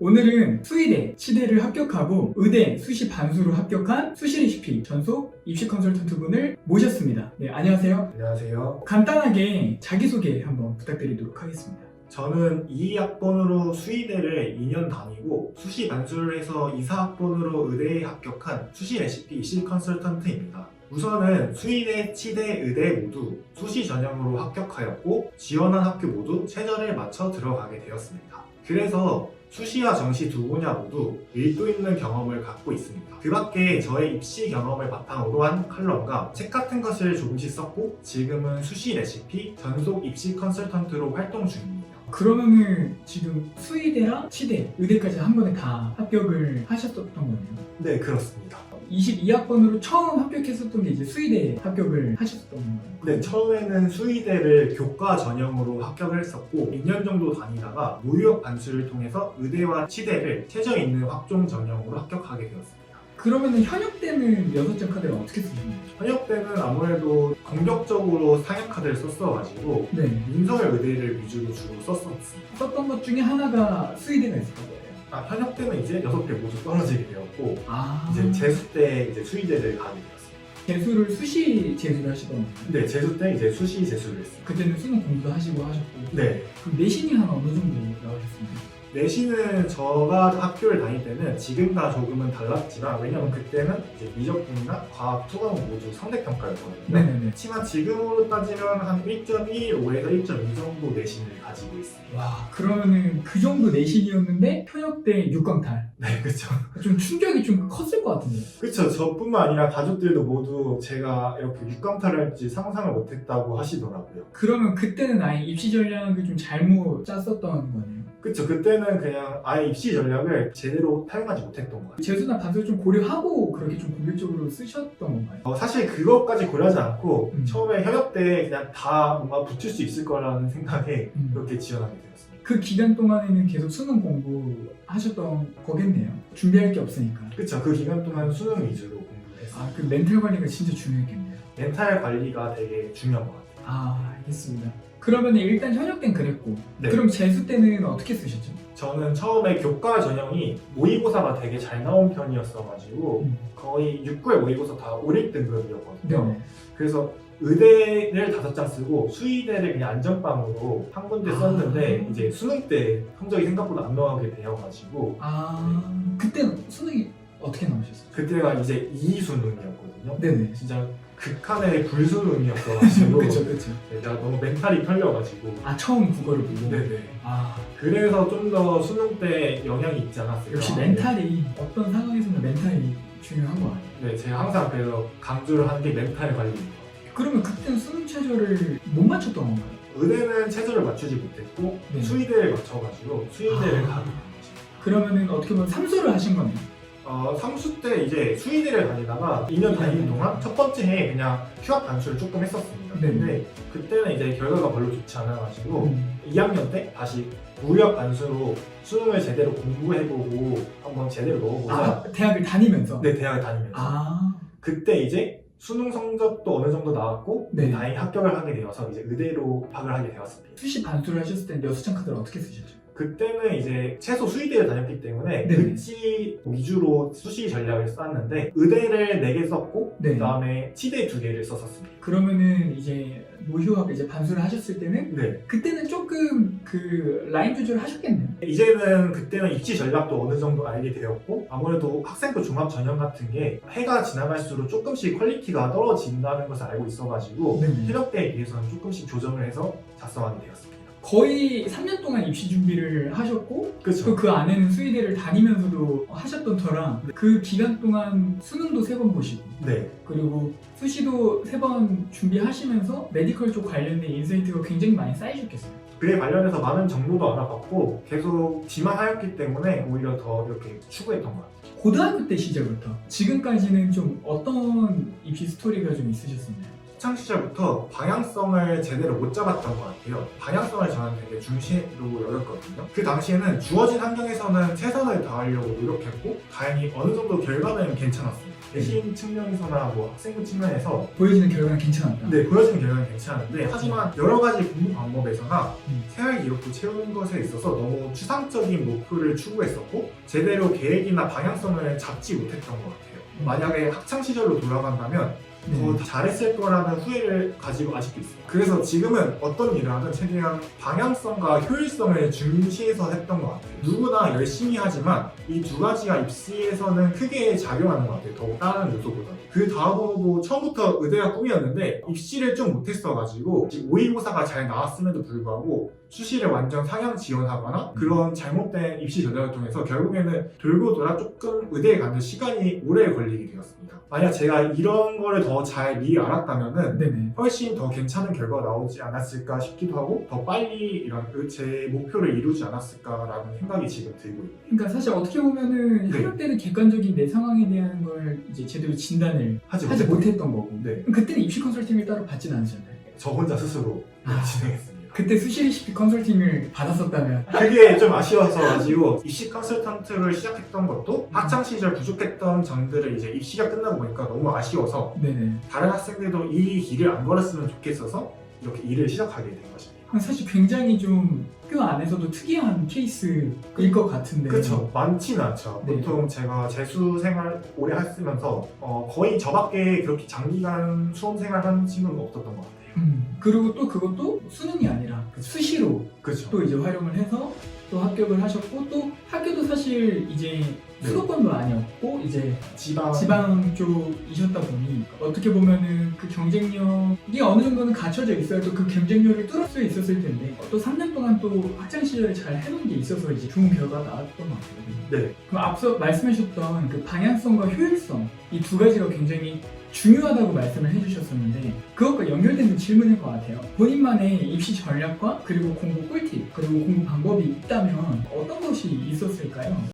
오늘은 수의대, 치대를 합격하고 의대 수시 반수로 합격한 수시레시피 전속 입시 컨설턴트 분을 모셨습니다. 네, 안녕하세요. 안녕하세요. 간단하게 자기소개 한번 부탁드리도록 하겠습니다. 저는 2학번으로 수의대를 2년 다니고 수시 반수를 해서 2, 4학번으로 의대에 합격한 수시 레시피 입시 컨설턴트입니다. 우선은 수의대, 치대, 의대 모두 수시 전형으로 합격하였고 지원한 학교 모두 최저를 맞춰 들어가게 되었습니다. 그래서 수시와 정시 두 분야 모두 밀도 있는 경험을 갖고 있습니다. 그 밖에 저의 입시 경험을 바탕으로 한 칼럼과 책 같은 것을 조금씩 썼고 지금은 수시 레시피 전속 입시 컨설턴트로 활동 중입니다. 그러면은 지금 수의대랑 치대, 의대까지 한 번에 다 합격을 하셨었던 거네요. 네, 그렇습니다. 22학번으로 처음 합격했었던 게 이제 수의대 합격을 하셨었던 건가요? 네, 처음에는 수의대를 교과 전형으로 합격을 했었고 2년 정도 다니다가 무유역 반수를 통해서 의대와 치대를 최저 있는 확종 전형으로 합격하게 되었습니다. 그러면은 현역 때는 6장 카드를 어떻게 쓰셨나요? 현역 때는 아무래도 공격적으로 상역 카드를 썼어가지고 네. 윤석열 의대를 위주로 주로 썼었습니다. 썼던 것 중에 하나가 수의대가 있을 거예요. 현역 때는 이제 6개 모두 떨어지게 되었고 이제 이제 재수 때 이제 수의대를 가게 되었습니다. 재수를 수시 재수를 하시던 건가요? 네, 재수 때 이제 수시 재수를 했어요. 그때는 수능 공부도 하시고 하셨고. 네. 그럼 내신이 한 어느 정도 나오셨습니까? 내신은 제가 학교를 다닐 때는 지금과 조금은 달랐지만 왜냐면 그때는 이제 미적분이나 과학 두 과목 모두 상대평가였거든요. 네네네. 그렇지만 지금으로 따지면 한 1.15에서 1.2 정도 내신을 가지고 있습니다. 와, 그러면은 그 정도 내신이었는데 현역 때 6강탈. 네, 그렇죠. 좀 충격이 좀 컸을 것 같은데요. 그렇죠. 저뿐만 아니라 가족들도 모두 제가 이렇게 육강탈을 할지 상상을 못했다고 하시더라고요. 그러면 그때는 아예 입시 전략을 좀 잘못 짰었던 거네요. 그렇죠. 그때는 그냥 아예 입시 전략을 제대로 타용하지 못했던 거예요. 재수나 반수를 좀 고려하고 그렇게 좀 공격적으로 쓰셨던 건가요? 사실 그것까지 고려하지 않고 처음에 현역 때 그냥 다 뭔가 붙을 수 있을 거라는 생각에 그렇게 지원하게 되었습니다. 그 기간 동안에는 계속 수능 공부하셨던 거겠네요. 준비할 게 없으니까. 그렇죠. 그 기간 동안 수능 위주로 공부를 했어요. 그 멘탈 관리가 진짜 중요했겠네요. 멘탈 관리가 되게 중요한 것 같아요. 알겠습니다. 그러면 일단 현역 때는 그랬고 네. 그럼 재수 때는 어떻게 쓰셨죠? 저는 처음에 교과 전형이 모의고사가 되게 잘 나온 편이었어가지고 거의 6, 9회 모의고사 다 5, 1등급이었거든요. 네. 그래서 의대를 5장 쓰고 수의대를 그냥 안전빵으로 한 군데 썼는데 이제 수능 때 성적이 생각보다 안 나오게 되어가지고 그때는 수능이 어떻게 나오셨어요? 그때가 이제 2수능이었거든요. 네네. 진짜 극한의 불수능이었어가지고 그쵸. 내가 너무 멘탈이 털려가지고 처음 국어를 보고. 네네. 아, 그래서 좀 더 수능 때 영향이 있지 않았을까. 역시 멘탈이 어떤 상황에서는 멘탈이 중요한 거 같아요. 네, 제가 항상 그래서 강조를 하는 게 멘탈 관리인 것 같아요. 그러면 그때는 수능 최저를 못 맞췄던 건가요? 의대는 최저를 맞추지 못했고 네. 수의대를 맞춰가지고 수의대를 가게 된 거죠. 그러면은 어떻게 보면 삼수를 하신 거네요. 3수 때 이제 수의대를 다니다가 2년 다니는 동안 첫 번째 해에 그냥 휴학 반수를 조금 했었습니다. 네. 근데 그때는 이제 결과가 별로 좋지 않아가지고 2학년 때 다시 무휴학 반수로 수능을 제대로 공부해보고 한번 제대로 넣어보자. 대학을 다니면서? 네, 대학을 다니면서. 그때 이제 수능 성적도 어느 정도 나왔고 네. 다행히 합격을 하게 되어서 이제 의대로 입학을 하게 되었습니다. 수시 반수를 하셨을 때 여수장 카드를 어떻게 쓰셨죠? 그때는 이제 최소 수의대를 다녔기 때문에 네네. 의지 위주로 수시 전략을 썼는데 의대를 4개 썼고 네. 그다음에 치대 2개를 썼었습니다. 그러면은 이제 무휴학 이제 반수를 하셨을 때는 네. 그때는 조금 그 라인 조절을 하셨겠네요. 이제는 그때는 입시 전략도 어느 정도 알게 되었고 아무래도 학생부 종합 전형 같은 게 해가 지나갈수록 조금씩 퀄리티가 떨어진다는 것을 알고 있어가지고 네네. 현역 때에 비해서는 조금씩 조정을 해서 작성하게 되었습니다. 거의 3년 동안 입시 준비를 하셨고 그렇죠. 또 그 안에는 수의대를 다니면서도 하셨던 터라 그 기간 동안 수능도 3번 보시고 네. 그리고 수시도 3번 준비하시면서 메디컬 쪽 관련된 인사이트가 굉장히 많이 쌓이셨겠어요. 그에 관련해서 많은 정보도 알아봤고 계속 지망하였기 때문에 오히려 더 이렇게 추구했던 것 같아요. 고등학교 때 시절부터 지금까지는 좀 어떤 입시 스토리가 좀 있으셨었나요? 학창 시절부터 방향성을 제대로 못 잡았던 것 같아요. 방향성을 저는 되게 중시로 여겼거든요. 그 당시에는 주어진 환경에서는 최선을 다하려고 노력했고 다행히 어느 정도 결과는 괜찮았습니다. 내신 측면에서나 뭐 학생부 측면에서 보여지는 결과는 괜찮았다. 네, 보여지는 결과는 괜찮은데 하지만 여러 가지 공부 방법에서나 생활 기록부 채우는 것에 있어서 너무 추상적인 목표를 추구했었고 제대로 계획이나 방향성을 잡지 못했던 것 같아요. 만약에 학창 시절로 돌아간다면 더 잘했을 거라는 후회를 가지고 아직도 있어요. 그래서 지금은 어떤 일을 하든 최대한 방향성과 효율성을 중시해서 했던 것 같아요. 누구나 열심히 하지만 이 두 가지가 입시에서는 크게 작용하는 것 같아요. 더 다른 요소보다. 그 다음으로 처음부터 의대가 꿈이었는데 입시를 좀 못했어가지고 모의고사가 잘 나왔음에도 불구하고 수시를 완전 상향 지원하거나 그런 잘못된 입시 전략을 통해서 결국에는 돌고 돌아 조금 의대에 가는 시간이 오래 걸리게 되었습니다. 만약 제가 이런 거를 더 잘 미리 알았다면은 네네. 훨씬 더 괜찮은 결과가 나오지 않았을까 싶기도 하고 더 빨리 이런 제 목표를 이루지 않았을까라는 생각이 지금 들고 있어요. 그러니까 사실 어떻게 보면은 네. 학력 때는 객관적인 내 상황에 대한 걸 이제 제대로 진단을 하지 하지 못했던 거고. 네. 그럼 그때는 입시 컨설팅을 따로 받지는 않으셨나요? 저 혼자 스스로 진행했습니다. 그때 수시레시피 컨설팅을 받았었다면 그게 좀 아쉬워서 가지고 입시 컨설턴트를 시작했던 것도 학창 시절 부족했던 점들을 이제 입시가 끝나고 보니까 너무 아쉬워서 네네. 다른 학생들도 이 길을 안 걸었으면 좋겠어서 이렇게 일을 시작하게 된 것입니다. 사실 굉장히 좀 학교 안에서도 특이한 케이스일 것 같은데. 그렇죠. 많지는 않죠. 네. 보통 제가 재수 생활 오래 했으면서 거의 저밖에 그렇게 장기간 수험 생활한 친구는 없었던 것 같아요. 그리고 또 그것도 수능이 아니라 수시로 그렇죠. 또 이제 활용을 해서 또 합격을 하셨고 또 학교도 사실 이제 네. 수도권도 아니었고 이제 지방 쪽이셨다 보니 어떻게 보면은 그 경쟁력이 어느 정도는 갖춰져 있어야 또 그 경쟁력을 뚫을 수 있었을 텐데 또 3년 동안 또 학창 시절에 잘 해놓은 게 있어서 이제 좋은 결과가 나왔던 것 같아요. 네. 그럼 앞서 말씀하셨던 그 방향성과 효율성 이 두 가지가 굉장히 중요하다고 말씀을 해주셨었는데 그것과 연결되는 질문일 것 같아요. 본인만의 입시 전략과 그리고 공부 꿀팁 그리고 공부 방법이 있다면 어떤 것이 있었을까요?